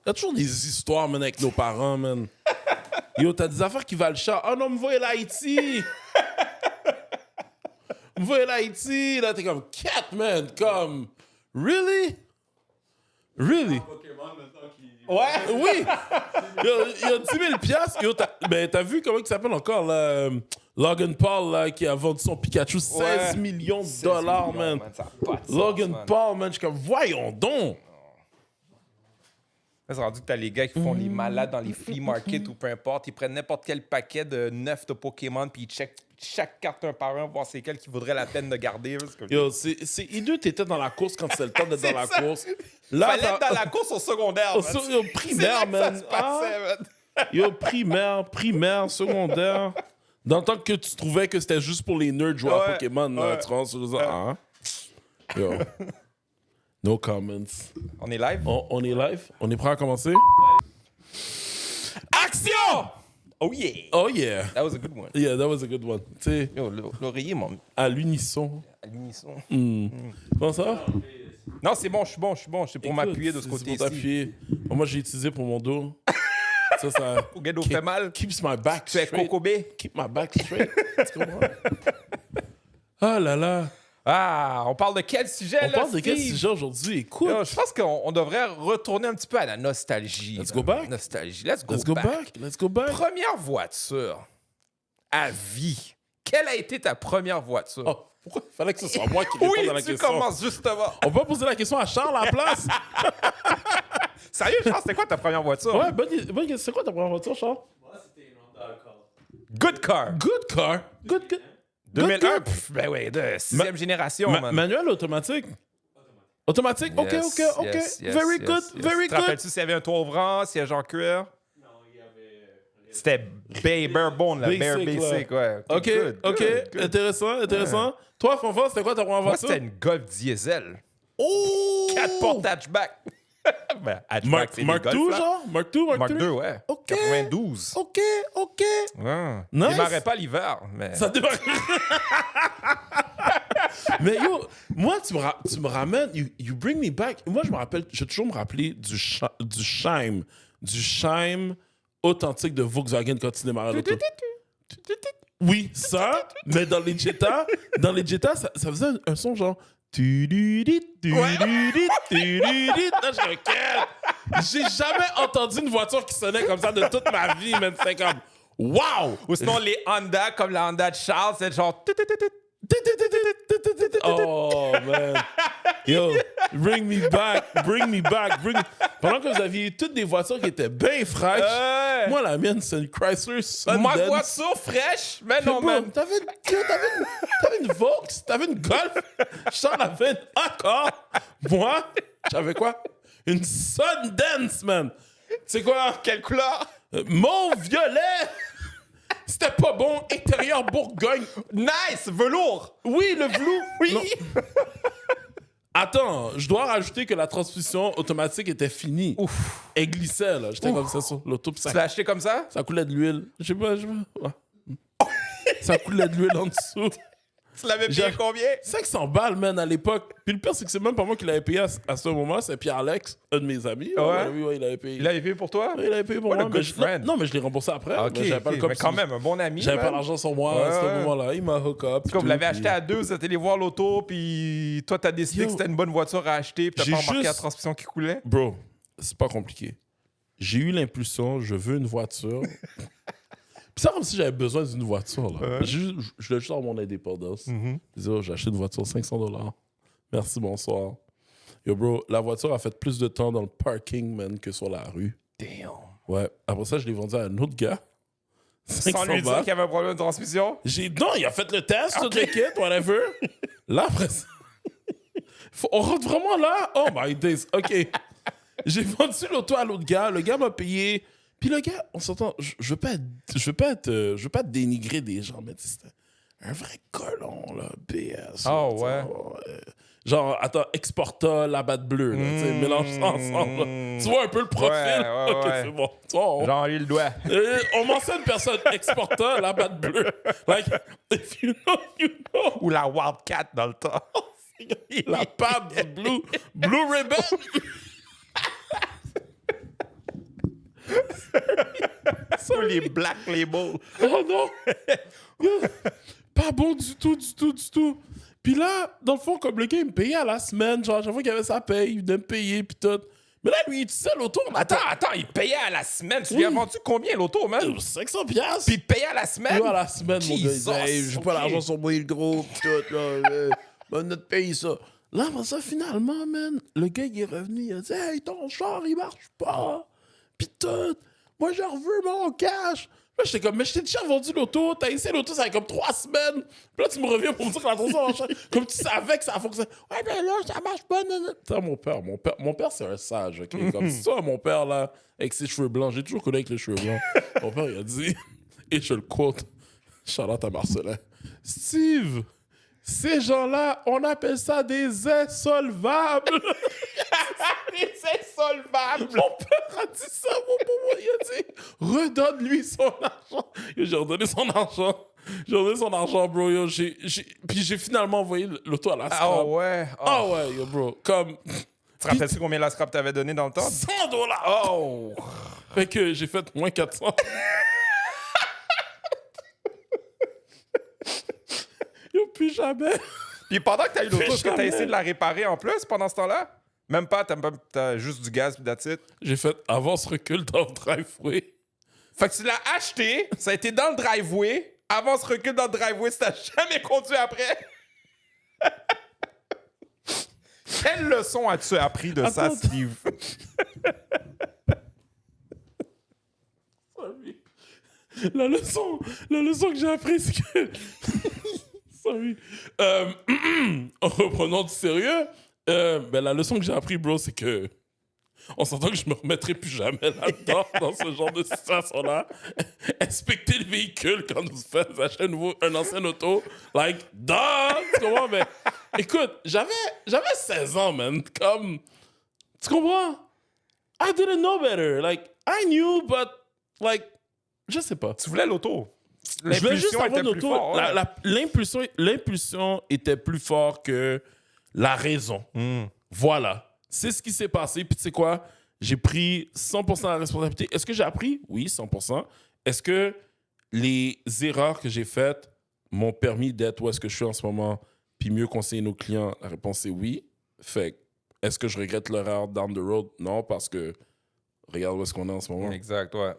y a toujours des histoires, man, avec nos parents, man. Yo, t'as des affaires qui valent cher. Oh non, me voyez l'Haïti. Me voyez l'Haïti. Là, t'es comme, cat, man. Comme, really? Really? Ouais. Oui. Il y a 10 000 piastres. Yo, t'as vu comment il s'appelle encore, là? Logan Paul, là, qui a vendu son Pikachu 16 millions de dollars, man. Ça a pas de sens, Logan man. Paul, man. Je suis comme, voyons donc. Là, c'est rendu que t'as les gars qui font les malades dans les flea markets ou peu importe. Ils prennent n'importe quel paquet de 9 de Pokémon puis ils checkent chaque carte un par un, voir c'est quel qui vaudrait la peine de garder. Parce que... Yo, c'est hideux, t'étais dans la course quand c'était le temps d'être dans la course. Là, Fallait être dans la course au secondaire, man. Yo, primaire, C'est là que man. ça se passait, man. Yo, primaire, secondaire. Dans le temps que tu trouvais que c'était juste pour les nerds jouer à Pokémon, là, tu rentres sur le hein? Yo. No comments. On est live? On est live? On est prêt à commencer? Action! Oh yeah! Oh yeah! That was a good one. Yeah, that was a good one. Tu sais, Yo, l'oreiller, mon... à l'unisson. à l'unisson. Comment ça va? Non, c'est bon, je suis bon. C'est pour m'appuyer de ce Écoute, côté c'est pour ici. t'appuyer. Moi, j'ai utilisé pour mon dos. Ça Au gars fait mal. keeps my back Tu es straight. cocobé. Keep my back straight. Tu comprends? Ah là là. Ah, on parle de quel sujet, On là, parle de quel Steve? sujet aujourd'hui? Écoute. Yo, je pense qu'on devrait retourner un petit peu à la nostalgie. Let's là. go back. Nostalgie. Let's go Let's go back. back. Let's go back. Première voiture à vie. Quelle a été ta première voiture? Oh, pourquoi il fallait que ce soit moi qui réponde oui, à la tu question? commences justement. On peut poser la question à Charles à la place? Sérieux, Charles, c'était quoi ta première voiture? Ouais, bonne question. C'est quoi ta première voiture, Charles? Moi, c'était une Honda Accord. Good car. Good car. Good. 2001, pff, ben oui, de 6e génération, man. Manuel ou automatique? Automatique? Ok. Yes, Very good. Very Te good. rappelles-tu s'il y avait un toit ouvrant, siège en cuir? Non, il y avait. C'était bare bone, la bare Basic, basic, ouais. Ok. Good. Intéressant. Toi, Fonfon, c'était quoi ta première Moi, voiture? c'était une Golf diesel. Oh! 4 portes hatchback. Ben, hatchback, c'est Mark des II, Golf, là. genre? Mark II, Mark II, ouais. Ok. 92. Ok. Ouais. Nice. Démarrait pas l'hiver, mais... Ça démarre. Mais yo, moi, tu me ramènes, you bring me back. Moi, je vais toujours me rappeler du Scheim authentique de Volkswagen quand il démarrait l'auto. Oui, ça, mais dans les Jetta, ça faisait un son genre. Là, j'ai jamais entendu une voiture qui sonnait comme ça de toute ma vie, man. C'était comme, wow! Ou sinon, les Honda, comme la Honda de Charles, c'est genre... Oh, man. Yo, bring me back. Pendant que vous aviez toutes des voitures qui étaient bien fraîches, moi, la mienne, c'est une Chrysler Sundance. Ma voiture fraîche? Mais non, Bro, man. T'avais une Vaux, t'avais une Golf, Charles avait une Accord. Moi, j'avais quoi? Une Sundance, man. C'est quoi? Quelle couleur? Mauve violet. C'était pas bon. Intérieur Bourgogne. Nice! Velours! Oui, le velours. Oui! Non. Attends, je dois rajouter que la transmission automatique était finie. Ouf! Elle glissait, là. J'étais comme ça sur l'auto. Tu l'as acheté comme ça? Ça coulait de l'huile. Je sais pas. Ouais. Ça coulait de l'huile en dessous. Tu l'avais payé combien? 500 balles, man, à l'époque. Puis le pire, c'est que c'est même pas moi qui l'avais payé à ce moment. C'est Pierre-Alex, un de mes amis. Ouais? Oui, il avait payé. Il l'avait payé pour toi? Oui, il avait payé pour What a moi. good Mais friend. non, mais je l'ai remboursé après. Ok, Mais j'avais pas le mais quand même, un bon ami. J'avais pas man. l'argent sur moi à Ouais, ce ouais. moment-là. Il m'a hook up. Comme vous tout, l'avez puis- acheté à deux, vous êtes allé voir l'auto, puis toi, t'as décidé Yo. que c'était une bonne voiture à acheter, puis t'as J'ai pas remarqué la juste- transmission qui coulait? Bro, c'est pas compliqué. J'ai eu l'impulsion, je veux une voiture. Puis c'est comme si j'avais besoin d'une voiture. Là. Je voulais juste avoir mon indépendance. Je disais, oh, j'ai acheté une voiture, $500. Merci, bonsoir. Yo, bro, la voiture a fait plus de temps dans le parking, man, que sur la rue. Damn. Ouais. Après ça, je l'ai vendue à un autre gars. Sans 500 lui dire balles. qu'il y avait un problème de transmission? Non, il a fait le test, tout le kit, whatever. Là, après ça, on rentre vraiment là. Oh my days. OK. J'ai vendu l'auto à l'autre gars. Le gars m'a payé. Puis le gars, on s'entend, je veux pas dénigrer des gens, mais c'était un vrai colon, là, BS. Ah, là, ouais. Genre, attends, Exporta, la batte bleue, là, tu sais, mélange ça ensemble. là. Tu vois un peu le profil? Ouais, OK, ouais. c'est bon. Tu vois, Jean-Louis le doigt. on mentionne personne. Exporta, la batte bleue. Like, if you know, you know. Ou la Wildcat dans le temps. La pape du Blue Ribbon. Les Black Label. Oh non! Yo, pas bon du tout. Puis là, dans le fond, comme le gars, il me payait à la semaine. Genre, chaque fois qu'il avait sa paye, il venait me payer, puis tout. Mais là, lui, il utilisait l'auto. Attends, il payait à la semaine. Tu lui as vendu combien l'auto, man? 500 piastres. Puis il payait à la semaine? Yo, à la semaine, mon gars, il disait, hey, j'ai pas ok. l'argent sur moi, le gros, pis tout, là. Notre pays, ça. Là, après ça, finalement, man, le gars, il est revenu, il a dit, hey, ton char, il marche pas. Pis tout. Moi, je veux mon cash. Là, j'étais comme, mais je t'ai déjà vendu l'auto, t'as essayé l'auto, ça fait comme 3 semaines. Puis là, tu me reviens pour me dire que la transaction marchait. Comme tu savais que ça fonctionnait. Ouais, mais là, ça marche pas. Putain, mon père, c'est un sage, OK? Comme si ça, mon père, là, avec ses cheveux blancs, j'ai toujours connu avec les cheveux blancs. Mon père, il a dit, et je le quote, Charlotte à Marcelin, Steve, ces gens-là, on appelle ça des insolvables. Des insolvables! Mon père a dit ça, mon pauvre. Il a dit, redonne-lui son argent. Yo, j'ai redonné son argent. J'ai redonné son argent, bro. Yo, Puis j'ai finalement envoyé l'auto à la scrap. Ah ouais? Ah ouais, yo, bro. Comme Tu te rappelles-tu combien la scrap t'avait donné dans le temps? $100. Oh! Fait que j'ai fait moins 400. Yo, plus jamais. Puis pendant que t'as eu l'auto, Fais est-ce que t'as jamais. essayé de la réparer en plus pendant ce temps-là? Même pas, t'as juste du gaz pis that's it. J'ai fait avance, recul dans le driveway. Fait que tu l'as acheté, ça a été dans le driveway, avance, recul dans le driveway, tu t'as jamais conduit après. Quelle leçon as-tu appris de ça, Attends. Steve? Sorry. La leçon que j'ai apprise, c'est que... Sorry. En reprenant du sérieux, ben, la leçon que j'ai appris, bro, c'est que... On s'entend que je me remettrai plus jamais là-dedans, dans ce genre de situation-là. Inspecter le véhicule quand vous faites acheter un ancien auto. Like, duh! Tu comprends? Mais écoute, j'avais 16 ans, man. Comme... Tu comprends? I didn't know better. Like, I knew, but... Like, je sais pas. Tu voulais l'auto. Je voulais juste L'impulsion avoir était une plus auto. forte. Ouais. L'impulsion était plus fort que la raison. Voilà. C'est ce qui s'est passé. Puis tu sais quoi? J'ai pris 100% de la responsabilité. Est-ce que j'ai appris? Oui, 100%. Est-ce que les erreurs que j'ai faites m'ont permis d'être où est-ce que je suis en ce moment puis mieux conseiller nos clients? La réponse est oui. Fait que, est-ce que je regrette l'erreur down the road? Non, parce que regarde où est-ce qu'on est en ce moment. Exact, ouais.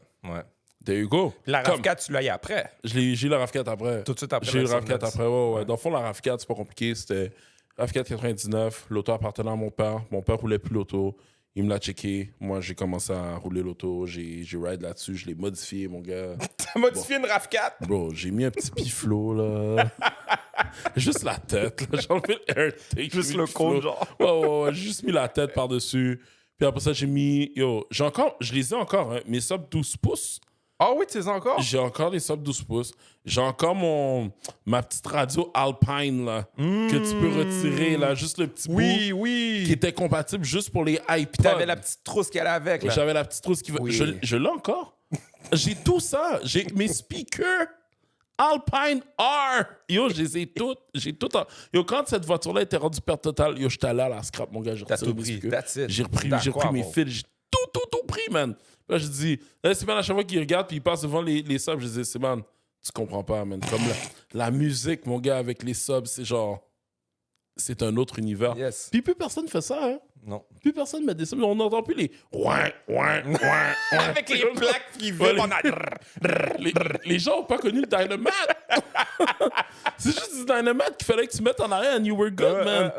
There you go. Puis la Comme- RAV4, tu l'as eu après. j'ai eu la RAV4 après. Tout de suite après. J'ai eu la le RAV4 Sunrise. après, ouais. Dans le fond, la RAV4, c'est pas compliqué. C'était RAV4 99. L'auto appartenait à mon père. Mon père roulait plus l'auto. Il me l'a checké. Moi, j'ai commencé à rouler l'auto. J'ai ride là-dessus. Je l'ai modifié, mon gars. T'as modifié une RAV4? Bro, j'ai mis un petit piflo, là. Juste la tête, là. J'ai enlevé le AirTag. Juste j'ai mis le piflo. cône, genre. Ouais. J'ai juste mis la tête par-dessus. Puis après ça, j'ai mis... Yo, je les ai encore, hein. Mes subs 12 pouces. Ah oui, tu les as encore? J'ai encore les subs 12 pouces. J'ai encore ma petite radio Alpine, là, que tu peux retirer, là, juste le petit bout Oui. qui était compatible juste pour les iPods. T'avais la petite trousse qu'elle avait avec, là. J'avais la petite trousse qui va... Oui. Je l'ai encore. J'ai tout ça. J'ai mes speakers Alpine R. Yo, je les ai toutes. J'ai tout. Yo, quand cette voiture-là était rendue perte totale, yo, j'étais allé à la scrap, mon gars. J'ai T'as retiré tout mes pris. speakers. That's it. J'ai repris D'accord, mes bon. fils. J'ai tout pris, man. Là, je dis, là, c'est man, à chaque fois qu'il regarde puis il passe devant les subs, je dis, c'est man, tu comprends pas, man. Comme la musique, mon gars, avec les subs, c'est genre, c'est un autre univers. Yes. Puis plus personne fait ça, hein. Non. Plus personne met des subs. On n'entend plus les ouin. Avec les plaques qui Ouais, vibrent en les gens n'ont pas connu le Dynamite. C'est juste du Dynamite qu'il fallait que tu mettes en arrière and you were good, man.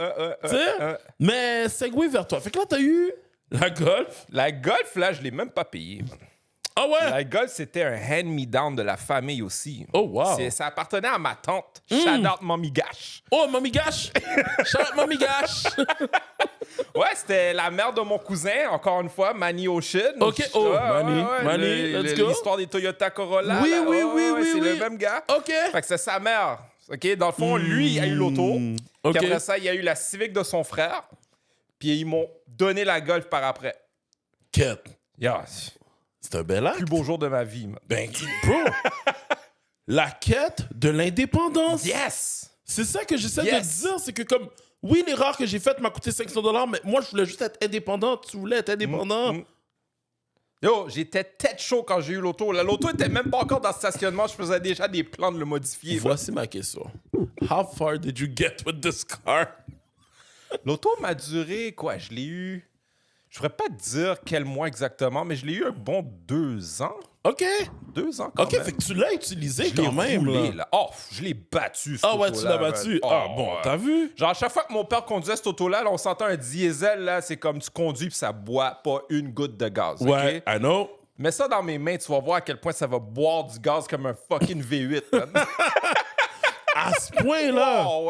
Tu sais? Mais segway vers toi. Fait que là, t'as eu la Golf. La Golf, là, je l'ai même pas payée. Ah ouais? La Golf, c'était un hand-me-down de la famille aussi. Oh, wow. Ça appartenait à ma tante. Shout out Mommy Gash. Oh, Mommy Gash. Shout out Mommy Gash. Ouais, c'était la mère de mon cousin, encore une fois, Manny Ocean. OK, oh, Ouais, Manny, let's go. L'histoire des Toyota Corolla. Oui, là, oui, c'est oui. le même gars. OK. Fait que c'est sa mère. OK, dans le fond, lui, il a eu l'auto. OK. Puis après ça, il y a eu la Civic de son frère. Puis ils m'ont donné la Golf par après. Quête. Yeah. C'est un bel acte. Plus beau jour de ma vie, man. Ben, bro. La quête de l'indépendance. Yes! C'est ça que j'essaie Yes. de dire. C'est que comme, oui, l'erreur que j'ai faite m'a coûté $500, mais moi, je voulais juste être indépendant. Tu voulais être indépendant. Yo, j'étais tête chaud quand j'ai eu l'auto. L'auto était même pas encore dans le stationnement. Je faisais déjà des plans de le modifier. Voici ma question. How far did you get with this car? L'auto m'a duré, quoi? Je l'ai eu... Je pourrais pas te dire quel mois exactement, mais je l'ai eu un bon 2 ans. OK. 2 ans quand OK, même. fait que tu l'as utilisé Je l'ai quand même, roulé, là. là. Oh, je l'ai battu, cette Ah ouais, tu auto-là, l'as battu. man. Ah Oh, bon, ouais. t'as vu? Genre, à chaque fois que mon père conduisait cette auto-là, là, on sentait un diesel, là, c'est comme tu conduis puis ça boit pas une goutte de gaz, Ouais, OK? I know. Mets ça dans mes mains, tu vas voir à quel point ça va boire du gaz comme un fucking V8, man. À ce point-là. Oh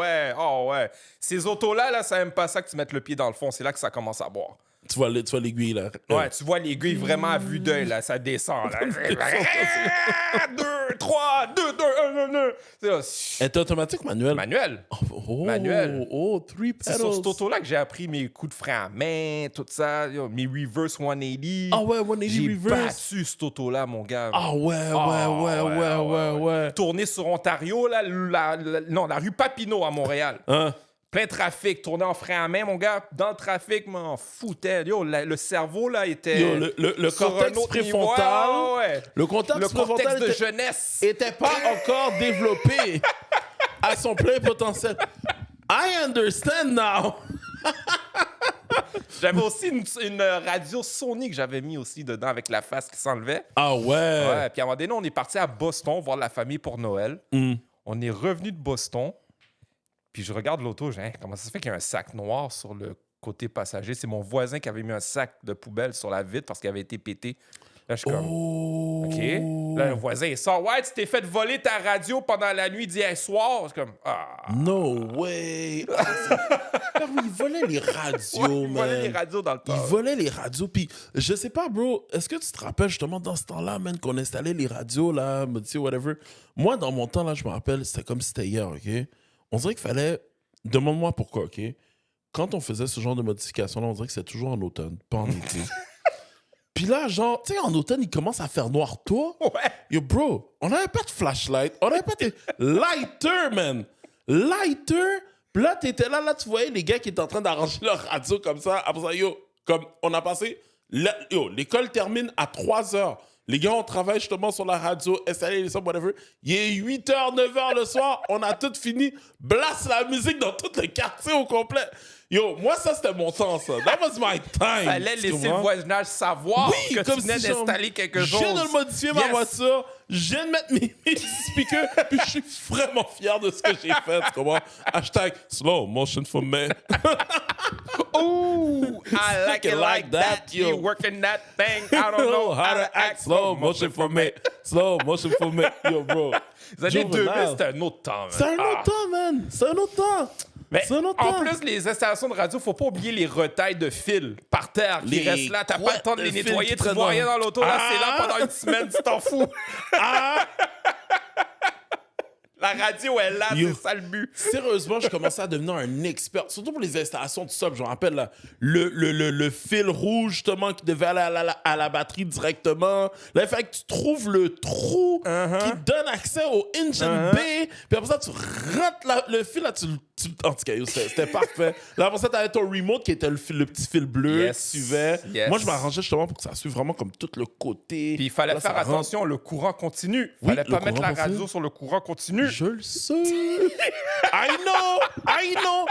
ouais. Ces autos-là, là, ça aime pas ça que tu mettes le pied dans le fond. C'est là que ça commence à boire. Tu vois l'aiguille, là. Ouais, tu vois l'aiguille vraiment à vue d'œil, là. Ça descend, là. 2, 3, 2, 1, 2. C'est là. Elle est automatique ou manuelle? Manuel. Oh, Manuel. Oh, 3 C'est sur cette pedals. auto-là que j'ai appris mes coups de frein à main, tout ça, yo, mes reverse 180. Ah ouais, 180 J'ai reverse. battu cette auto-là, mon gars. Ah ouais. Tourné sur Ontario, là, la rue Papineau à Montréal. Hein? Plein de trafic, tourné en frein à main, mon gars. Dans le trafic, m'en foutais. Yo, le cerveau, là, était... Yo, le sur un cortex autre préfrontal. niveau. Ouais. Le cortex Le cortex préfrontal de était, jeunesse. était pas encore développé à son plein potentiel. I understand now. J'avais aussi une radio Sony que j'avais mis aussi dedans avec la face qui s'enlevait. Ah ouais. Ouais, puis à un moment donné, on est parti à Boston voir la famille pour Noël. Mm. On est revenu de Boston. Puis je regarde l'auto, je dis, hein, comment ça se fait qu'il y a un sac noir sur le côté passager? C'est mon voisin qui avait mis un sac de poubelle sur la vitre parce qu'il avait été pété. Là, je suis comme, Oh. OK. Là, le voisin, il sort, ouais, tu t'es fait voler ta radio pendant la nuit d'hier soir. Je suis comme, ah. No way. Il volait les radios, Ouais, il man. volait les radios dans le temps. Il volait les radios. Puis, je sais pas, bro, est-ce que tu te rappelles justement dans ce temps-là, man, qu'on installait les radios, là, tu sais, whatever. Moi, dans mon temps, là, je me rappelle, c'était comme si c'était hier, OK? On dirait qu'il fallait... Demande-moi pourquoi, OK? Quand on faisait ce genre de modification-là, on dirait que c'était toujours en automne, pas en été. Puis là, genre, tu sais, en automne, il commence à faire noir tôt. Ouais. Yo, bro, on n'avait pas de flashlight. On n'avait pas de lighter, man. Lighter. Puis là, t'étais là, tu voyais les gars qui étaient en train d'arranger leur radio comme ça. Après ça, yo, comme on a passé... Yo, l'école termine à 3 heures. Les gars, on travaille justement sur la radio, installer les sons, whatever. Il est 8h, 9h le soir. On a tout fini. Blast la musique dans tout le quartier au complet. Yo, moi, ça, c'était mon temps, ça. That was my time. Fallait Tu laisser le comprends? voisinage savoir Oui, que comme tu venais si, genre, d'installer quelque Je chose. viens de le modifier, ma Yes. voiture. Je viens de mettre mes speakers. Puis je suis vraiment fier de ce que j'ai fait. Tu comprends? Hashtag slow motion for me. Ooh, I like it like that. yo. You working that thing. I don't know how to act. Slow motion for me. Slow motion for me. Yo, bro. Les années 2000, Juvenile. c'était un autre temps. man. C'est un autre temps, man. C'est un autre temps. Mais C'est un autre en temps. plus, les installations de radio, faut pas oublier les retails de fils par terre qui Les restent là. T'as pas le couettes temps de de les fils nettoyer. qui Tu traînent vois dans- rien dans l'auto. Là, c'est là Ah! pendant une semaine. Tu t'en fous. Ah! La radio est là. Yo. C'est ça le but. Sérieusement, je commençais à devenir un expert, surtout pour les installations de sub. Je me rappelle là, le fil rouge, justement, qui devait aller à la batterie directement. Là, il fallait que tu trouves le trou qui te donne accès au engine bay. Puis après ça, tu rentres le fil, là, en tout cas, yo, c'était parfait. Là, après ça, tu avais ton remote qui était le petit fil bleu Yes. qui suivait. Yes. Moi, je m'arrangeais justement pour que ça suive vraiment comme tout le côté. Puis il fallait Là, faire ça rentre. attention, le courant continu. Oui, Fallait le pas mettre la courant radio continu. sur le courant continu. Je le sais. I know.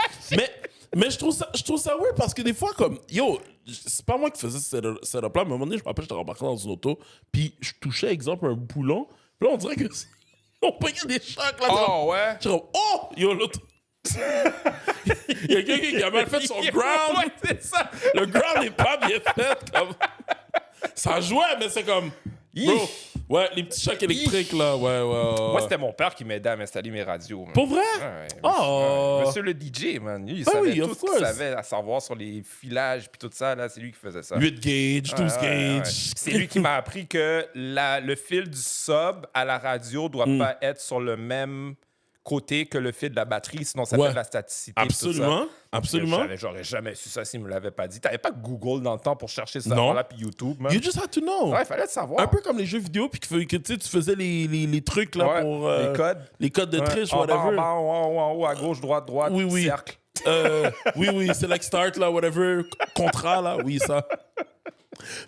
Mais je trouve ça weird parce que des fois, comme, yo, c'est pas moi qui faisais ce setup-là, mais à un moment donné, je me rappelle, j'étais rembarqué dans une auto, puis je touchais, exemple, un boulon, puis là, on dirait que on payait des chocs, là. Oh, ouais. Je suis comme, oh, yo, l'autre. Il y a quelqu'un qui a mal fait son ground. Ouais, c'est ça. Le ground n'est pas bien fait. Comme... Ça jouait, mais c'est comme. Bro, ouais, les petits chocs électriques, là, ouais. Moi, c'était mon père qui m'aidait à m'installer mes radios. man. Pour vrai? Ouais, Oh! Monsieur le DJ, man. Lui, il Ah savait oui, tout of ce qu'il course. savait à savoir sur les filages puis tout ça. Là, c'est lui qui faisait ça. 8 gauge, 12 Ouais, ouais, ouais. gauge. C'est lui qui m'a appris que le fil du sub à la radio doit pas être sur le même côté que le fil de la batterie, sinon ça Ouais. fait de la staticité. puis tout ça. Absolument, absolument. J'aurais jamais su ça s'il me l'avait pas dit. T'avais pas Google dans le temps pour chercher ça Non. là puis YouTube, man. You just had to know. Ouais, il fallait le savoir. Un peu comme les jeux vidéo, puis que tu sais, tu faisais les trucs là Ouais, pour. les codes. Les codes de Ouais, triche, en bas, whatever. en bas, en haut, à gauche, droite, Oui. cercle. Oui, select start, là, whatever. Contrat, là, oui, ça.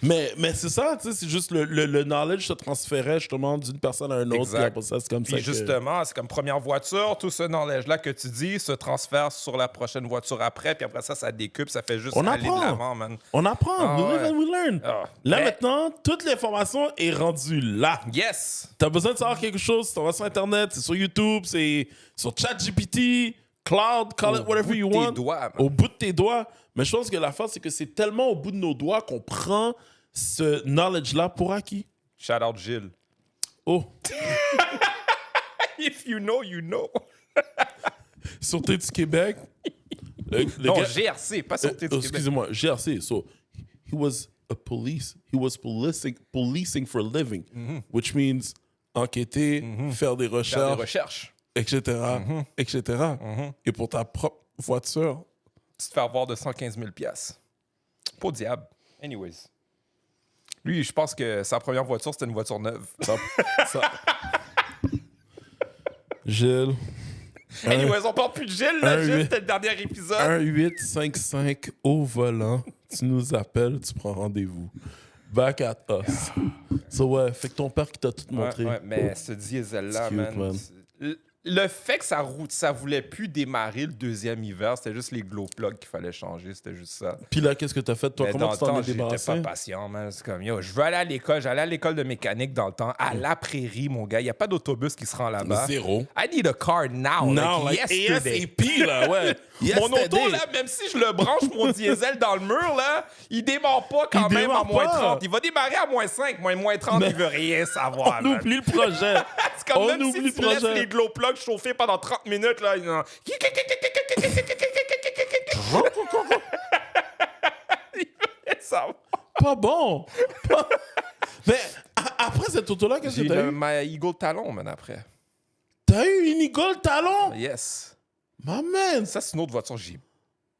Mais c'est ça, tu sais, c'est juste le knowledge se transférait justement d'une personne à une autre. Exact. Puis après ça, c'est comme ça. Puis justement, c'est comme première voiture, tout ce knowledge-là que tu dis se transfère sur la prochaine voiture après, puis après ça décupe, ça fait juste On aller apprend. de l'avant, man. On apprend, Ah, we live ouais. and we learn. Ah, Là, mais- maintenant, toute l'information est rendue là. Yes! T'as besoin de savoir quelque chose, tu vas sur Internet, c'est sur YouTube, c'est sur ChatGPT, Cloud, call it whatever you bout de tes want. doigts, man. Au bout de tes doigts. Mais je pense que l'affaire, c'est que c'est tellement au bout de nos doigts qu'on prend ce knowledge-là pour acquis. Shout out Gilles. Oh, If you know, you know. Sûreté du Québec. Le Non, gars- GRC, pas Sûreté du Québec. excusez-moi, GRC. So, he was a police. He was policing for a living, which means enquêter, faire des Faire recherches, des recherches. etc., etc. Et pour ta propre voiture, Tu te fais avoir de 115 000 $. Pas au diable. Anyways. Lui, je pense que sa première voiture, c'était une voiture neuve. ça... Gilles. Anyways, on parle plus de Gilles, là. un Gilles, huit. c'était le dernier épisode. 1-855 au volant. Tu nous appelles, tu prends rendez-vous. Back at us. So, ouais, fait que ton père qui t'a tout montré. Ouais, mais ce diesel-là, C'est cute, man. Le fait que ça voulait plus démarrer le deuxième hiver, c'était juste les glow plugs qu'il fallait changer, c'était juste ça. Puis là, qu'est-ce que t'as fait, toi? Mais Comment dans tu le t'en temps, es j'étais débarrassé? pas patient, man. C'est comme, yo, je veux aller à l'école. J'allais à l'école de mécanique dans le temps, à la prairie, mon gars. Il n'y a pas d'autobus qui se rend là-bas. Zéro. I need a car now, Non, like yesterday. ASAP, là, ouais. Mon auto, Yesterday. là, même si je le branche, mon diesel dans le mur, là, il démarre pas quand Il même à démarre moins pas. 30. Il va démarrer à moins 5. Moins 30, Mais- il veut rien savoir, On man. oublie le projet. C'est comme On même oublie si le tu laisses projet. les glow plugs chauffer pendant 30 minutes, là, il ça va. Pas bon. Pas- Mais après cette auto-là, qu'est-ce J'ai que t'as eu? ma Eagle Talon, man, après. T'as eu une Eagle Talon? Yes. My man. Ça, c'est une autre voiture, j'ai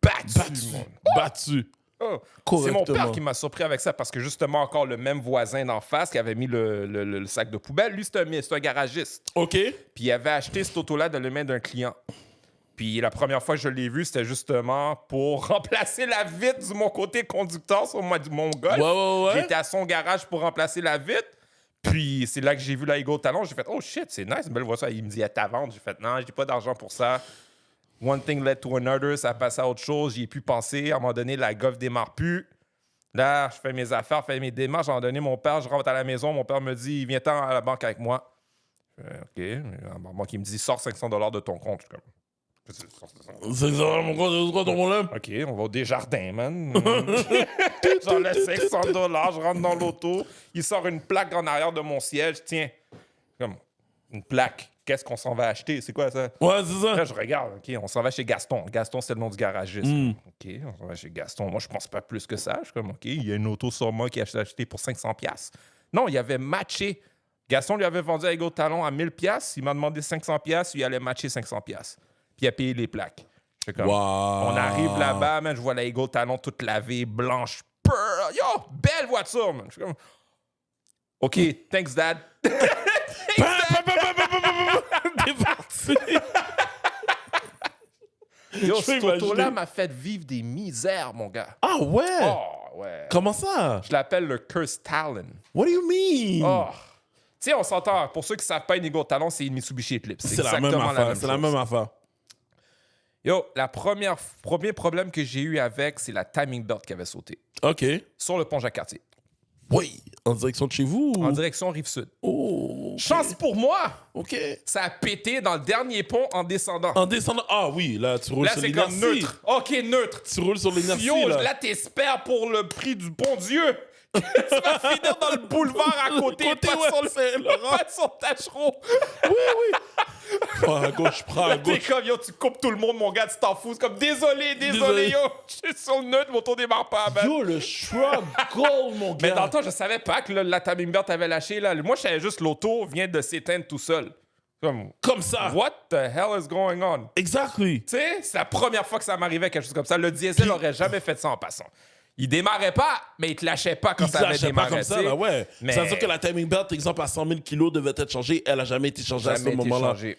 battu, Battu. mon. Battu. Oh. C'est mon Correctement. père qui m'a surpris avec ça parce que justement, encore le même voisin d'en face qui avait mis le sac de poubelle, lui, c'est un garagiste. OK. Puis il avait acheté cette auto-là dans les mains d'un client. Puis la première fois que je l'ai vu, c'était justement pour remplacer la vitre de mon côté conducteur sur mon Golf. Ouais. J'étais à son garage pour remplacer la vitre. Puis c'est là que j'ai vu la Eagle Talon. J'ai fait, oh shit, c'est nice, une belle voiture. Il me dit, à ta vente. J'ai fait, non, j'ai pas d'argent pour ça. One thing led to another, ça a passé à autre chose. J'y ai pu penser. À un moment donné, la Golf démarre plus. Là, je fais mes affaires, fais mes démarches. À un moment donné, mon père, je rentre à la maison. Mon père me dit, viens-t'en à la banque avec moi. Je fais, OK. La banque, il me dit, sors $500 de ton compte. Je suis comme, C'est ça, mon gars, c'est quoi ton problème? OK, on va au Desjardins, man. J'en laisse $500, je rentre dans l'auto. Il sort une plaque en arrière de mon siège. Tiens, comme une plaque. Qu'est-ce qu'on s'en va acheter? C'est quoi ça? Ouais, c'est ça. Là, je regarde. OK, on s'en va chez Gaston. Gaston, c'est le nom du garagiste. OK, on s'en va chez Gaston. Moi, je pense pas plus que ça. Je suis comme, OK, il y a une auto sur moi qui a acheté pour 500$. Non, il avait matché. Gaston lui avait vendu à Eagle Talon à 1000$. Il m'a demandé 500$. Il allait matcher 500$. Puis il a payé les plaques. Je fais comme, Wow. on arrive là-bas, man, je vois la Eagle Talon toute lavée, blanche, pearl. Yo, belle voiture, man. Je suis comme, OK, thanks, Dad. T'es parti. Yo, Je peux cette auto-là imaginer. m'a fait vivre des misères, mon gars. Ah ouais? Oh, ouais. Comment ça? Je l'appelle le Curse Talon. What do you mean? Oh. Tu sais, on s'entend. Pour ceux qui ne savent pas, une Eagle Talon, c'est une Mitsubishi Eclipse. C'est la même exactement affaire. C'est la chose. même affaire. Yo, premier problème que j'ai eu avec, c'est la timing belt qui avait sauté. OK. Sur le pont Jacques-Cartier. Oui. En direction de chez vous? En direction Rive-Sud. Oh. OK. Chance pour moi! OK. Ça a pété dans le dernier pont en descendant. En descendant. Ah oui, là, tu roules Là, sur c'est comme l'inertie. neutre. OK, neutre. Tu roules sur l'inertie, Yo, là. là, t'espères pour le prix du bon Dieu. Tu vas finir dans le boulevard à côté, Côté, pas, ouais, sur le, Saint-Laurent. pas sur Tachereau. Prends à gauche, prends à T'es gauche. comme, yo, tu coupes tout le monde, mon gars, tu t'en fous. C'est comme, désolé, yo. Je suis sur le neutre, mon tour démarre pas, man. Yo, le struggle, mon gars. Mais dans le temps, je savais pas que la timing belt avait lâché. Là. Moi, je savais juste que l'auto vient de s'éteindre tout seul. Comme ça. What the hell is going on? Exactly. Tu sais, c'est la première fois que ça m'arrivait, quelque chose comme ça. Le diesel aurait jamais fait ça en passant. Il démarrait pas, mais il te lâchait pas quand Il ça te avait lâchait pas démarré. comme ça, tu sais. là, ouais. Mais- Ça veut dire que la timing belt, exemple, à 100 000 kilos devait être changée. Elle a jamais été changée à ce Jamais été moment-là. changé.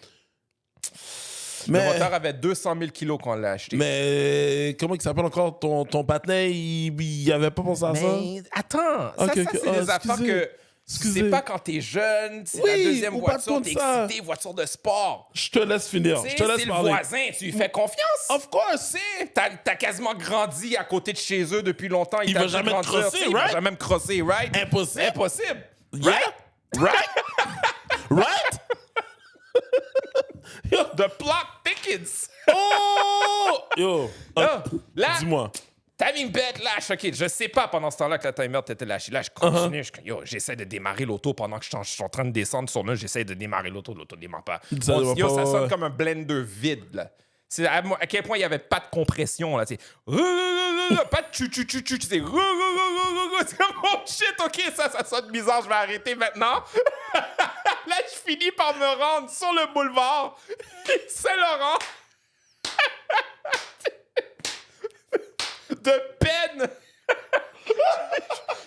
Le moteur avait 200 000 kilos quand on l'a acheté. Mais comment il s'appelle encore ton patinet? Il avait pas pensé à ça? Mais attends, ça, Ok, c'est ok. des affaires Excusez. que... Excusez. C'est pas quand t'es jeune, c'est Oui, la deuxième ou pas voiture, de t'es ça. excité, voiture de sport. Je te laisse finir. Tu sais, Je te laisse c'est le parler. voisin, tu lui fais confiance. Of course. Tu sais, t'as quasiment grandi à côté de chez eux depuis longtemps. Il t'a va vu jamais te grandir, crosser, tu sais, Il va right? jamais me crosser, right? Impossible. Impossible. Yeah. Right? Right? Yo. The plot thickens. Oh! Yo. Là, là, Dis-moi. timing belt lâche. OK, je sais pas pendant ce temps-là que la timer t'était lâchée. Là, je continue. J'essaie de démarrer l'auto pendant que je suis en train de descendre sur là. J'essaie de démarrer l'auto. L'auto démarre pas. Ça démarre Yo, pas, ça ouais. sonne comme un blender vide, là. C'est à quel point il n'y avait pas de compression, là. C'est pas de chu-chu-chu-chu. C'est comme, oh shit, OK, ça sonne bizarre. Je vais arrêter maintenant. Là, je finis par me rendre sur le boulevard Saint-Laurent. De peine.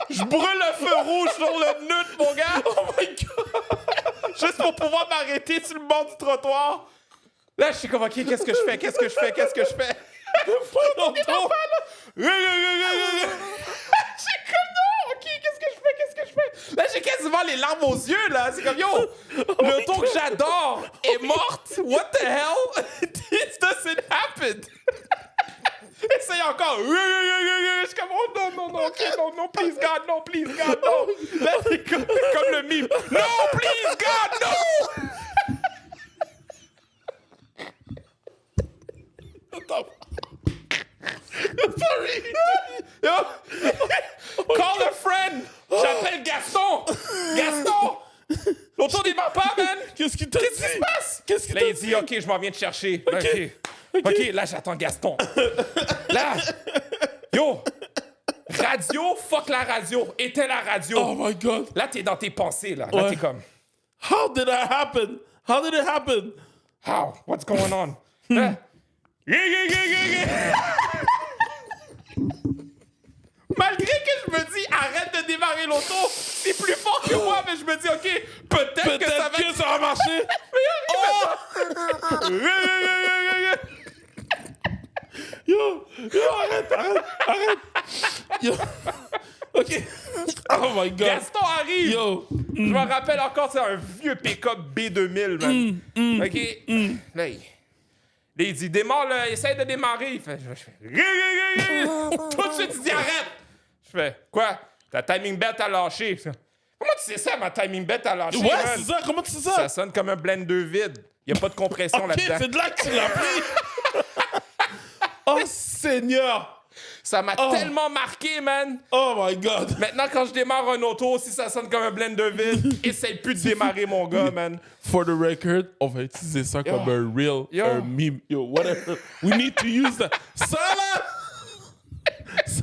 Je brûle le feu rouge sur le neutre, mon gars. Oh my God. Juste pour pouvoir m'arrêter sur le bord du trottoir. Là, je suis comme, OK, qu'est-ce que je fais? Qu'est-ce que je fais? Qu'est-ce que je fais? Je suis comme, non, OK, qu'est-ce que je fais? Qu'est-ce que je fais? Là, j'ai quasiment les larmes aux yeux, là. C'est comme, yo, l'auto que j'adore est morte. What the hell? This doesn't happen. Essaye encore. Je suis comme, oh non, OK, non, please God, non, non. Là, c'est comme le mime. No, please God, no! Sorry. Call a friend. J'appelle Gaston. Gaston. L'auto démarre pas, man. Qu'est-ce qui t'a dit? Qu'est-ce qui se passe? Qu'est-ce qui Là, t'a il dit, OK, je m'en viens te chercher. Là, OK, là, j'attends Gaston. Là, yo, radio, fuck la radio. Éteins la radio. Oh my God. Là, t'es dans tes pensées, là. Là, Ouais. t'es comme, How did that happen? How did it happen? how? What's going on? Là, malgré que je me dis, arrête de démarrer l'auto, c'est plus fort que moi, mais je me dis, OK, peut-être que ça va Peut-être que ça va marcher. Yo, arrête. Yo. OK. Oh my God. Gaston arrive. Yo. Je me rappelle encore, c'est un vieux pick-up B2000, man. OK. Là, il dit, démarre, là, essaye de démarrer. Il fait, je fais, tout de suite, il dit, arrête. Je fais, quoi? Ta timing belt a lâché. Je fais, comment tu sais ça, ma timing belt a lâché? Ouais, man? c'est ça. Comment tu sais ça? Ça sonne comme un blender vide. Il n'y a pas de compression OK, là-dedans. c'est de là que tu l'as pris. Oh, Seigneur. Ça m'a tellement marqué, man. Oh my God. Maintenant, quand je démarre un auto, si ça sonne comme un blender vide, essaye plus de démarrer, mon gars, man. For the record, on va utiliser ça comme un reel, Yo. un meme. Yo, whatever. We need to use that. Ça,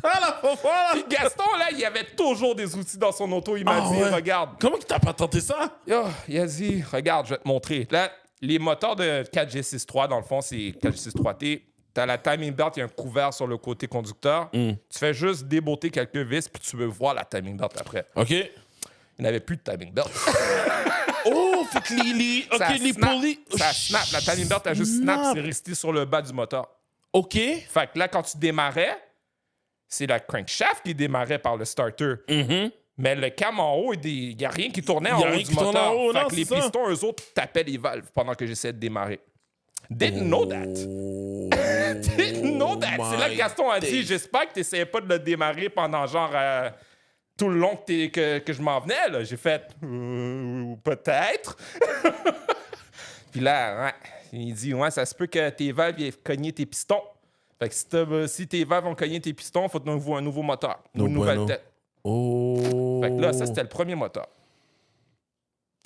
là, faut voir, là. Puis Gaston, là, il avait toujours des outils dans son auto. Il m'a Ah dit, ouais. regarde. Comment que t'as pas tenté ça? Yo, il a dit, regarde, je vais te montrer. Là, les moteurs de 4G63, dans le fond, c'est 4G63T. T'as la timing belt, il y a un couvert sur le côté conducteur. Tu fais juste débotter quelques vis, puis tu veux voir la timing belt après. OK. Il n'avait plus de timing belt. Oh, fait que OK, Ça les snap, pulleys. ça snap. La timing belt a juste snap, c'est resté sur le bas du moteur. OK. Fait que là, quand tu démarrais, c'est la crankshaft qui démarrait par le starter. Mais le cam en haut, il n'y a rien qui tournait en Y a haut rien du qui tournait moteur. en haut, Fait non, que les c'est ça. pistons, eux autres, tapaient les valves pendant que j'essayais de démarrer. Didn't know that. Didn't know that. C'est là que Gaston a dit, j'espère que tu n'essayais pas de le démarrer pendant genre tout le long que je m'en venais. Là. J'ai fait, peut-être. Puis là, ouais, il dit, ouais, ça se peut que tes valves aient cogné tes pistons. Fait que si tes valves ont cogné tes pistons, il faut un nouveau moteur. No Une nouvelle bueno. tête. Oh. Fait que là, ça, c'était le premier moteur.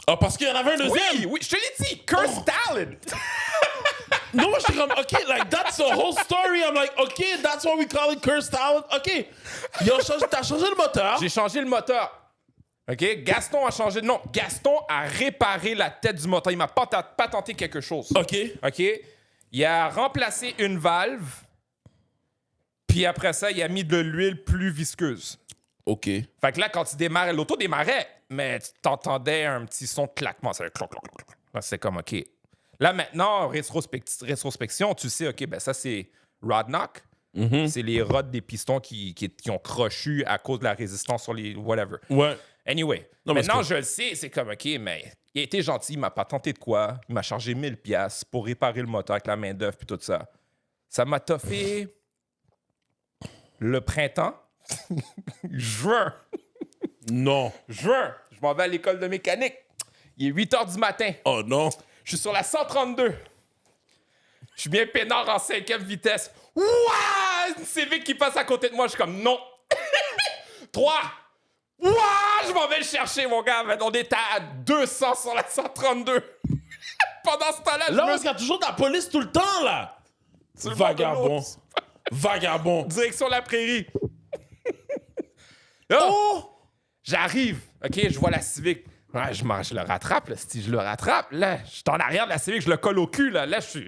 Ah, parce qu'il y en avait un deuxième? Oui, je te l'ai dit, Curse Talent! Non, moi, j'étais comme, OK, like, that's the whole story. I'm like, OK, that's why we call it cursed talent. OK. T'as changé le moteur. J'ai changé le moteur. OK? Gaston a changé... Non, Gaston a réparé la tête du moteur. Il m'a patenté quelque chose. OK. OK? Il a remplacé une valve, puis après ça, il a mis de l'huile plus visqueuse. OK. Fait que là, quand tu démarrais, l'auto démarrait, mais tu t'entendais un petit son de claquement. Ça fait cloc, cloc, cloc. Là, c'est comme, OK. Là, maintenant, rétrospection, tu sais, OK, ben ça, c'est rod knock. C'est les rods des pistons qui ont crochu à cause de la résistance sur les whatever. Ouais. Anyway, Non, mais maintenant, c'est je le sais, c'est comme, OK, mais il a été gentil, il m'a pas tenté de quoi. Il m'a chargé 1000$ pour réparer le moteur avec la main-d'œuvre puis tout ça. Ça m'a toffé le printemps. Juin. Non. Juin. Je m'en vais à l'école de mécanique. Il est 8h du matin. Oh non. Je suis sur la 132. Je suis bien peinard en 5e vitesse. Ouah! Une Civic qui passe à côté de moi. Je suis comme, non. 3. Ouah! Je m'en vais le chercher, mon gars. On était à 200 sur la 132. Pendant ce temps-là, Là, parce qu'il y a toujours de la police tout le temps, là. Sur le bord de Vagabond. l'autre. Vagabond. Direction la prairie. Là, Oh! j'arrive. OK, je vois la Civic. Ouais, je le rattrape, là. Si je le rattrape, là, je suis en arrière de la Civic, je le colle au cul, là. Là, je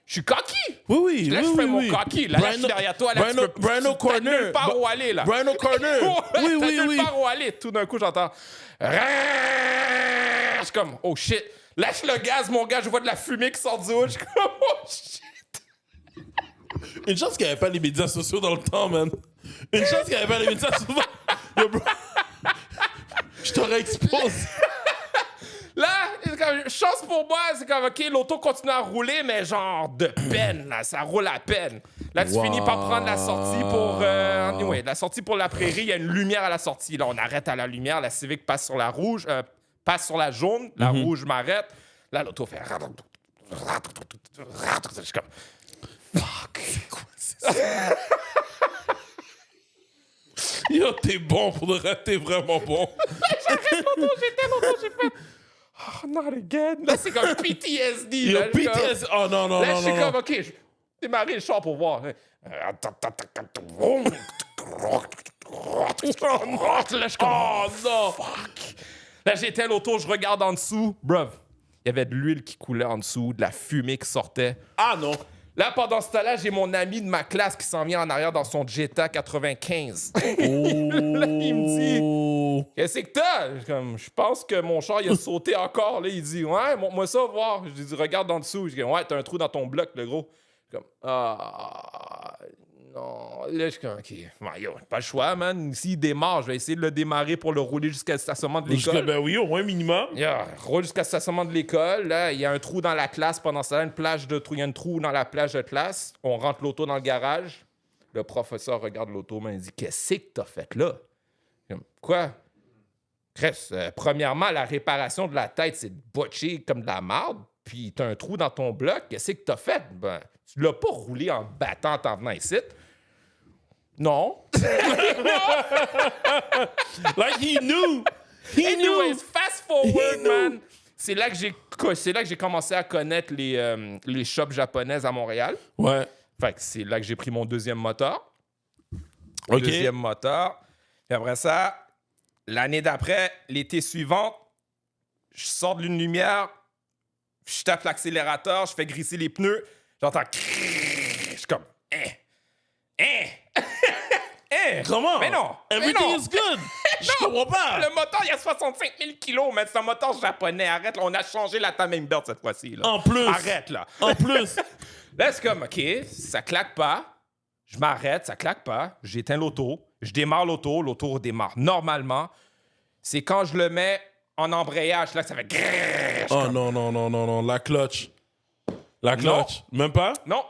suis cocky. Oui, oui, Là, oui, je fais oui, mon oui. cocky. Là, je suis derrière toi. Là, Brian t'as O'Connor. nulle part où aller, là. Brian O'Connor. Ouais, Oui, t'as oui, nulle oui. part où aller. Tout d'un coup, j'entends... Je suis comme, oh shit. Lâche le gaz, mon gars. Je vois de la fumée qui sort du haut. Je suis comme, oh shit. Une chance qu'il n'y avait pas les médias sociaux dans le temps, man. Une chance qu'il n'y avait pas les médias sociaux. Yo, bro. Je t'aurais exposé. Là, c'est comme, chance pour moi, c'est comme, OK, l'auto continue à rouler, mais genre de peine, là, ça roule à peine. Là, tu finis par prendre la sortie pour... anyway, la sortie pour la prairie, il y a une lumière à la sortie. Là, on arrête à la lumière, la Civic passe sur la rouge, passe sur la jaune, la rouge m'arrête. Là, l'auto fait... Je suis comme... Fuck, c'est quoi ça? Yo, t'es bon pour de vrai, t'es vraiment bon. J'étais longtemps, j'ai fait... Oh, not again. Là, c'est comme PTSD. Yo, là, je suis comme- PTS. Oh non, non, Là, non, je suis non. comme, non. OK, je démarrer le char pour voir. Là, je suis comme, Oh non. fuck. Là, j'étais à l'auto, je regarde en dessous. Bruv, il y avait de l'huile qui coulait en dessous, de la fumée qui sortait. Ah non. Là, pendant ce temps-là, j'ai mon ami de ma classe qui s'en vient en arrière dans son Jetta 95. Là, il me dit, qu'est-ce que t'as? Je pense que mon char, il a sauté encore. Là, il dit, ouais, montre-moi ça, voir. Je lui dis, regarde en dessous. Je dis, ouais, t'as un trou dans ton bloc, le gros. Je suis comme, ah, non. Là, je suis comme, OK, bon, yo, pas le choix, man. S'il démarre, je vais essayer de le démarrer pour le rouler jusqu'à le stationnement de l'école. Ben oui, au moins minimum. Yeah, roule jusqu'à le stationnement de l'école. Là, il y a un trou dans la classe. Pendant ça, il y a un trou dans la plage de classe. On rentre l'auto dans le garage. Le professeur regarde l'auto, mais il dit, qu'est-ce que t'as fait là? Quoi? Chris, premièrement, la réparation de la tête, c'est de botcher comme de la marde. Puis t'as un trou dans ton bloc. Qu'est-ce que t'as fait? Ben, tu l'as pas roulé en battant en venant ici. Non. Like he knew. He Anyways, knew. fast forward, He knew. man. C'est là que j'ai commencé à connaître les shops japonaises à Montréal. Ouais. Fait que c'est là que j'ai pris mon deuxième moteur. OK. Deuxième moteur. Puis après ça, l'année d'après, l'été suivant, je sors de l'une lumière, je tape l'accélérateur, je fais grisser les pneus, j'entends je suis comme Comment? Mais non! Everything mais non. is good. Je comprends pas. Le moteur, il y a 65 000 kilos, mais c'est un moteur japonais. Arrête, là, on a changé la timing belt cette fois-ci. Là. En plus. Arrête, là. En plus. Là, c'est comme, OK, ça claque pas. Je m'arrête, ça claque pas. J'éteins l'auto. Je démarre l'auto. L'auto redémarre normalement. C'est quand je le mets en embrayage, là, que ça fait... grrrr. Oh non, non, non, non, non. La clutch. La clutch. Même pas? Non.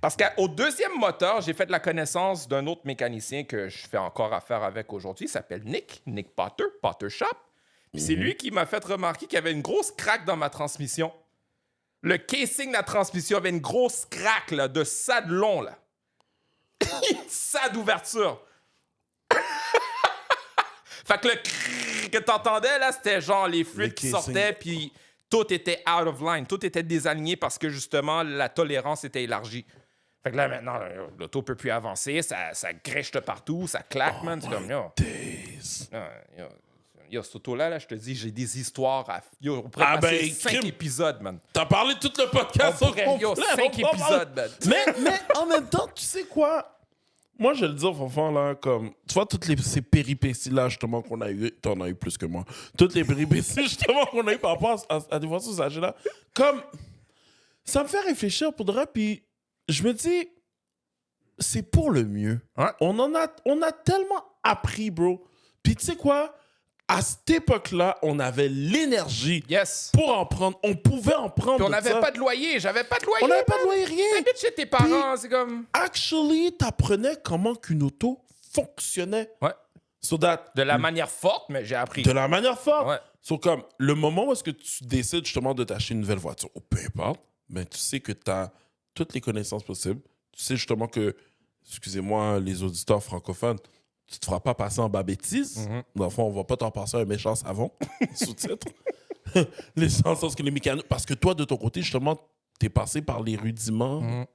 Parce qu'au deuxième moteur, j'ai fait la connaissance d'un autre mécanicien que je fais encore affaire avec aujourd'hui. Il s'appelle Nick Potter, Potter Shop. Puis c'est lui qui m'a fait remarquer qu'il y avait une grosse craque dans ma transmission. Le casing de la transmission avait une grosse craque là, de sad long. Là. Une sad ouverture. Fait que le crrrr que t'entendais, là, c'était genre les fluides qui casing. sortaient, puis tout était out of line. Tout était désaligné parce que, justement, la tolérance était élargie. Fait que là, maintenant, l'auto peut plus avancer, ça grèche de partout, ça claque, man. C'est comme, yo, Days. yo, cette auto-là, là, je te dis, j'ai des histoires à... Yo, on pourrait passer 5 crime. épisodes, man. T'as parlé tout le podcast On au pourrait, complet. yo, 5 on va épisodes, man. Mais en même temps, tu sais quoi? Moi, je vais le dire, Fanfan, là, comme... Tu vois, toutes ces péripéties-là, justement, qu'on a eu... T'en as eu plus que moi. Toutes les péripéties, justement, qu'on a eu par rapport à des voitures usagées, là. Comme... ça me fait réfléchir pour de vrai, puis je me dis, c'est pour le mieux. Ouais. On a tellement appris, bro. Puis tu sais quoi? À cette époque-là, on avait l'énergie Yes. pour en prendre. On pouvait en prendre. Puis on de n'avait ça. pas de loyer. J'avais pas de loyer. On n'avait pas de man. loyer, rien. T'habites chez tes parents, c'est comme... Actually, t'apprenais comment qu'une auto fonctionnait. Ouais. So that, De la manière forte, mais j'ai appris. de la manière forte. Ouais. So comme, le moment où est-ce que tu décides justement de t'acheter une nouvelle voiture, ou peu importe, ben, tu sais que tu as toutes les connaissances possibles. Tu sais justement que, excusez-moi les auditeurs francophones, tu te feras pas passer en bas bêtise. Dans le fond, on va pas t'en passer un méchant savon, sous-titre. Les sens que les mécaniques. Parce que toi, de ton côté, justement, t'es passé par les rudiments.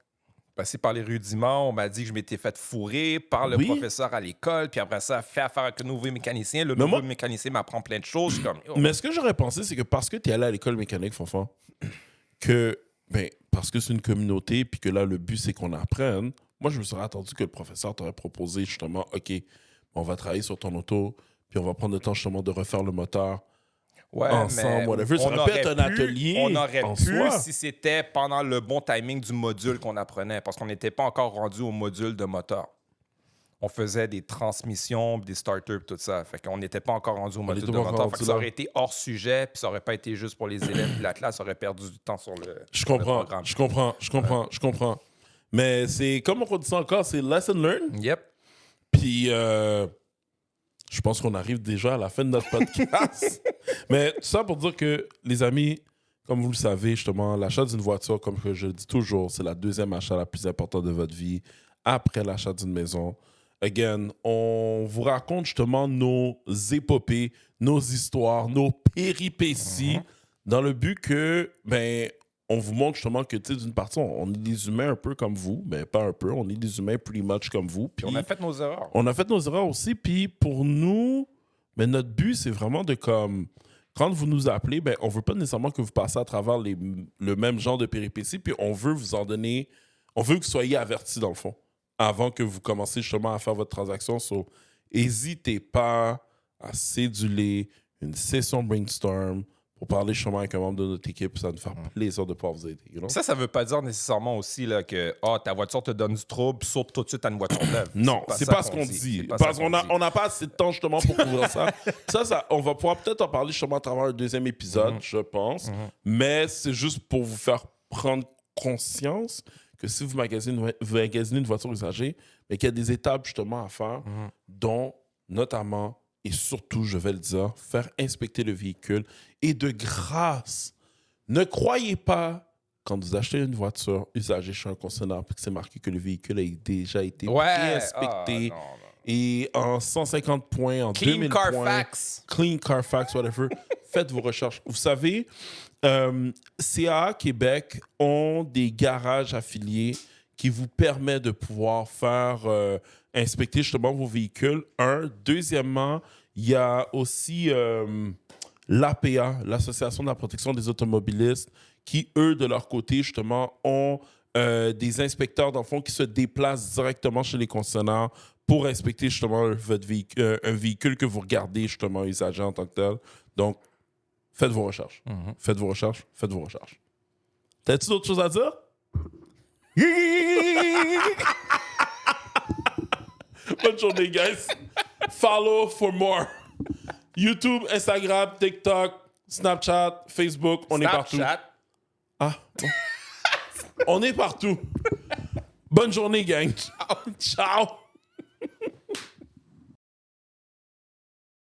Passé par les rudiments, on m'a dit que je m'étais fait fourrer par le Oui. professeur à l'école, puis après ça, fait affaire avec le nouveau mécanicien. Le Mais nouveau moi- mécanicien m'apprend plein de choses. Je suis comme... Mais ce que j'aurais pensé, c'est que parce que tu es allé à l'école mécanique, Fanfan, que, ben, parce que c'est une communauté, puis que là, le but, c'est qu'on apprenne, moi, je me serais attendu que le professeur t'aurait proposé justement, OK, on va travailler sur ton auto, puis on va prendre le temps justement de refaire le moteur. Ouais, ensemble, mais whatever. Ça aurait pu être un atelier On aurait en pu soi. si c'était pendant le bon timing du module qu'on apprenait, parce qu'on n'était pas encore rendu au module de moteur. On faisait des transmissions, des starters, tout ça. Fait qu'on n'était pas encore rendu au module était de pas encore moteur. rendu Fait que ça là. aurait été hors sujet, puis ça aurait pas été juste pour les élèves. Puis la classe aurait perdu du temps sur le, Je sur le comprends, programme. je comprends. Mais c'est, comme on dit ça encore, c'est lesson learned. Yep. Puis, je pense qu'on arrive déjà à la fin de notre podcast. Mais tout ça pour dire que, les amis, comme vous le savez, justement, l'achat d'une voiture, comme que je le dis toujours, c'est la deuxième achat la plus importante de votre vie après l'achat d'une maison. Again, on vous raconte justement nos épopées, nos histoires, nos péripéties, dans le but que, ben, on vous montre justement que, tu sais, d'une partie, on est des humains un peu comme vous, mais pas un peu, on est des humains pretty much comme vous. Puis on a fait nos erreurs. On a fait nos erreurs aussi, puis pour nous, mais notre but, c'est vraiment de comme... Quand vous nous appelez, ben, on veut pas nécessairement que vous passiez à travers le même genre de péripéties, puis on veut vous en donner... On veut que vous soyez avertis, dans le fond, avant que vous commenciez justement à faire votre transaction. So, n'hésitez pas à céduler une session brainstorm pour parler justement avec un membre de notre équipe. Ça va nous faire plaisir de pouvoir vous aider. You know? Ça veut pas dire nécessairement aussi là, que ta voiture te donne du trouble, saute tout de suite à une voiture neuve. Non, c'est ça pas ce qu'on dit. C'est pas Parce ça qu'on qu'on dit. on n'a pas assez de temps justement pour couvrir ça. On va pouvoir peut-être en parler justement à travers un deuxième épisode, je pense. Mais c'est juste pour vous faire prendre conscience que si vous magasinez une voiture usagée, mais qu'il y a des étapes justement à faire, dont notamment et surtout, je vais le dire, faire inspecter le véhicule. Et de grâce, ne croyez pas quand vous achetez une voiture usagée chez un concessionnaire puis que c'est marqué que le véhicule a déjà été pré-inspecté et en 150 points, en Clean 2000 points. Carfax. Clean Carfax, whatever. Faites vos recherches. Vous savez, CAA Québec ont des garages affiliés qui vous permettent de pouvoir faire inspecter justement vos véhicules. Deuxièmement, il y a aussi l'APA, l'Association de la protection des automobilistes, qui, eux, de leur côté, justement, ont des inspecteurs, dans le fond, qui se déplacent directement chez les concessionnaires pour inspecter, justement, votre véhicule, un véhicule que vous regardez, justement, usagé en tant que tel. Donc, faites vos recherches. Faites vos recherches. Faites vos recherches. T'as-tu d'autres choses à dire? Bonne journée, guys. Follow for more. YouTube, Instagram, TikTok, Snapchat, Facebook, on est partout. Ah, bon. On est partout. Bonne journée, gang. Ciao.